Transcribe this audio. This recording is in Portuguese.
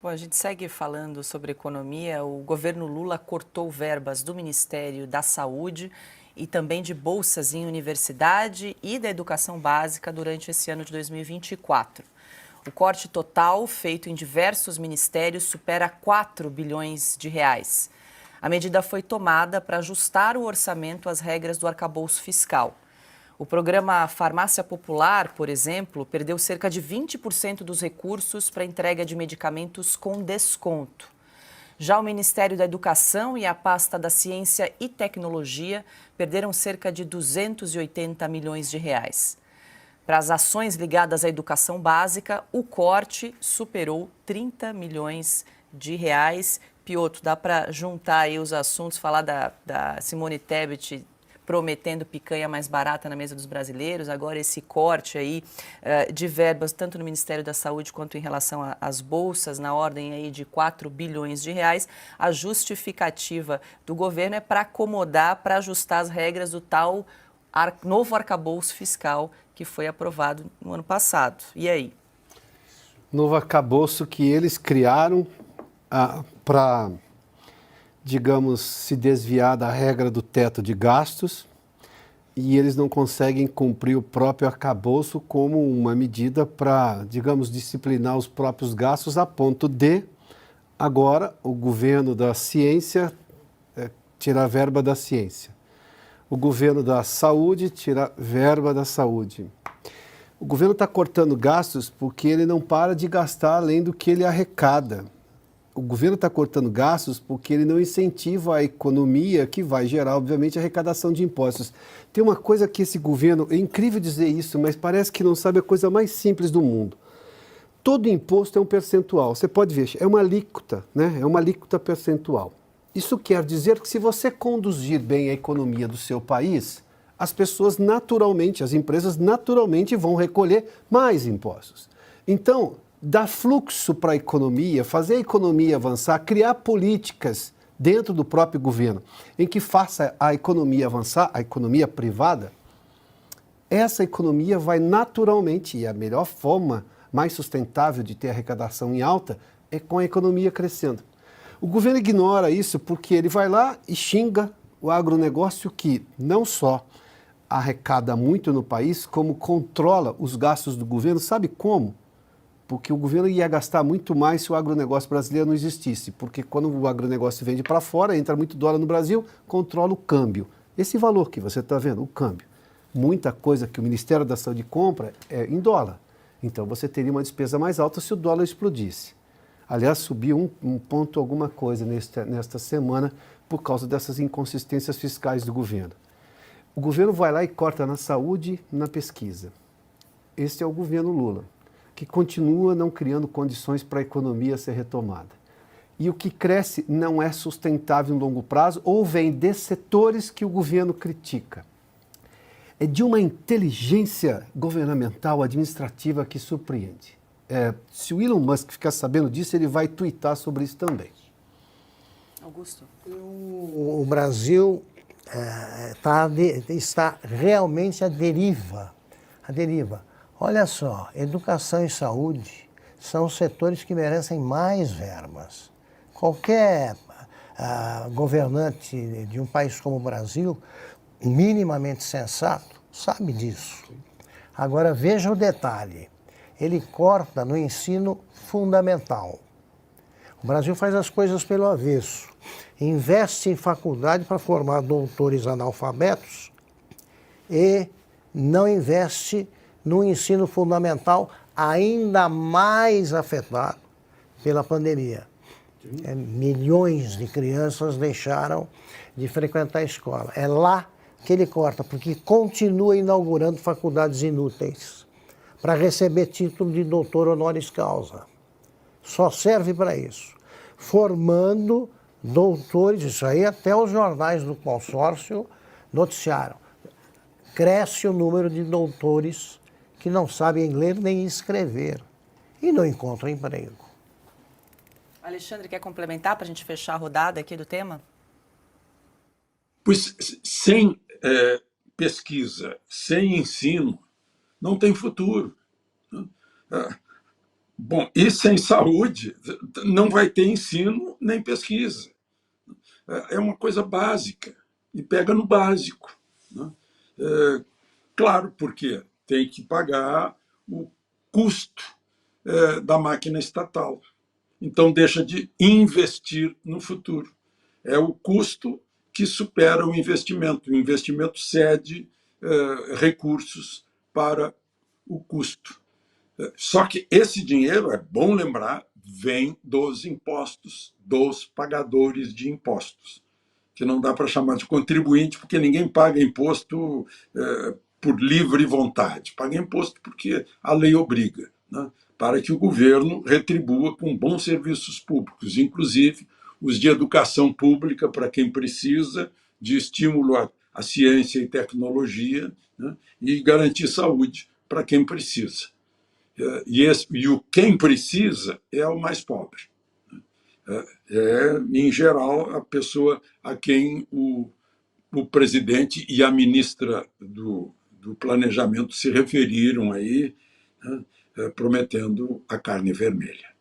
Bom, a gente segue falando sobre economia. O governo Lula cortou verbas do Ministério da Saúde e também de bolsas em universidade e da educação básica durante esse ano de 2024. O corte total, feito em diversos ministérios, supera 4 bilhões de reais. A medida foi tomada para ajustar o orçamento às regras do arcabouço fiscal. O programa Farmácia Popular, por exemplo, perdeu cerca de 20% dos recursos para entrega de medicamentos com desconto. Já o Ministério da Educação e a pasta da Ciência e Tecnologia perderam cerca de 280 milhões de reais. Para as ações ligadas à educação básica, o corte superou 30 milhões de reais. Piotr, dá para juntar aí os assuntos, falar da Simone Tebet prometendo picanha mais barata na mesa dos brasileiros, agora esse corte aí de verbas, tanto no Ministério da Saúde quanto em relação às bolsas, na ordem aí de 4 bilhões de reais. A justificativa do governo é para acomodar, para ajustar as regras do tal novo arcabouço fiscal que foi aprovado no ano passado. E aí? Novo arcabouço que eles criaram para, digamos, se desviar da regra do teto de gastos, e eles não conseguem cumprir o próprio arcabouço como uma medida para, digamos, disciplinar os próprios gastos, a ponto de, agora, o governo da ciência tirar verba da ciência. O governo da saúde tirar verba da saúde. O governo está cortando gastos porque ele não para de gastar além do que ele arrecada. O governo está cortando gastos porque ele não incentiva a economia, que vai gerar, obviamente, arrecadação de impostos. Tem uma coisa que esse governo, é incrível dizer isso, mas parece que não sabe a coisa mais simples do mundo. Todo imposto é um percentual. Você pode ver, é uma alíquota, né? É uma alíquota percentual. Isso quer dizer que se você conduzir bem a economia do seu país, as pessoas naturalmente, as empresas naturalmente vão recolher mais impostos. Então, dar fluxo para a economia, fazer a economia avançar, criar políticas dentro do próprio governo em que faça a economia avançar, a economia privada, essa economia vai naturalmente, e a melhor forma mais sustentável de ter arrecadação em alta é com a economia crescendo. O governo ignora isso porque ele vai lá e xinga o agronegócio que não só arrecada muito no país, como controla os gastos do governo. Sabe como? Porque o governo ia gastar muito mais se o agronegócio brasileiro não existisse. Porque quando o agronegócio vende para fora, entra muito dólar no Brasil, controla o câmbio. Esse valor que você está vendo, o câmbio. Muita coisa que o Ministério da Saúde compra é em dólar. Então você teria uma despesa mais alta se o dólar explodisse. Aliás, subiu um ponto alguma coisa nesta semana por causa dessas inconsistências fiscais do governo. O governo vai lá e corta na saúde, na pesquisa. Esse é o governo Lula, que continua não criando condições para a economia ser retomada. E o que cresce não é sustentável em longo prazo ou vem de setores que o governo critica. É de uma inteligência governamental, administrativa que surpreende. Se o Elon Musk ficar sabendo disso, ele vai tuitar sobre isso também. Augusto. O Brasil está realmente à deriva. À deriva. Olha só, educação e saúde são setores que merecem mais verbas. Qualquer governante de um país como o Brasil, minimamente sensato, sabe disso. Agora veja o detalhe, ele corta no ensino fundamental. O Brasil faz as coisas pelo avesso, investe em faculdade para formar doutores analfabetos e não investe no ensino fundamental ainda mais afetado pela pandemia. Milhões de crianças deixaram de frequentar a escola. É lá que ele corta, porque continua inaugurando faculdades inúteis para receber título de doutor honoris causa. Só serve para isso. Formando doutores, isso aí até os jornais do consórcio noticiaram. Cresce o número de doutores que não sabem ler nem escrever e não encontram emprego. Alexandre, quer complementar para a gente fechar a rodada aqui do tema? Pois sem pesquisa, sem ensino, não tem futuro. Bom, e sem saúde não vai ter ensino nem pesquisa. É uma coisa básica e pega no básico, né? Claro, porque tem que pagar o custo da máquina estatal. Então, deixa de investir no futuro. É o custo que supera o investimento. O investimento cede recursos para o custo. Só que esse dinheiro, é bom lembrar, vem dos impostos, dos pagadores de impostos, que não dá para chamar de contribuinte, porque ninguém paga imposto por livre vontade. Paga imposto porque a lei obriga, né? Para que o governo retribua com bons serviços públicos, inclusive os de educação pública para quem precisa, de estímulo à ciência e tecnologia, né? E garantir saúde para quem precisa. E o quem precisa é o mais pobre. Em geral, a pessoa a quem o presidente e a ministra do Planejamento se referiram aí, né, prometendo a carne vermelha.